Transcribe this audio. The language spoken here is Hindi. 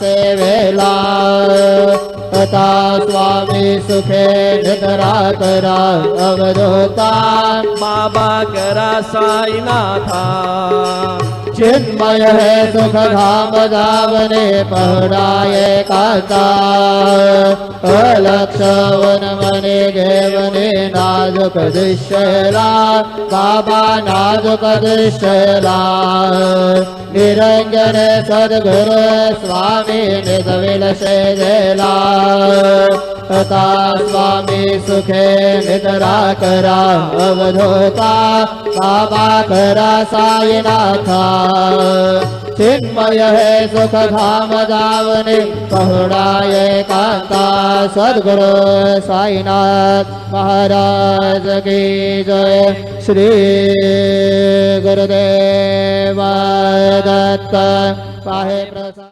सेवेला तथा स्वामी सुखे निद्रा करा अवधूता बाबा करा साईनाथा चिन्मय है सुख धाम धावने पहराए काता अलक्ष वन मने घेवने नाजुक दृश्यला बाबा नाजुक दृश्यला निरंजन सद्गुरु स्वामी निधविल सेला तथा स्वामी सुखे निद्रा करा अवधूता बाबा करा साईनाथा चिन्मय है सुख धाम धावने पहुड़ाए कांता सद्गुरु साईनाथ महाराज की जय। श्री गुरुदेव दत्त पाहे प्रसाद।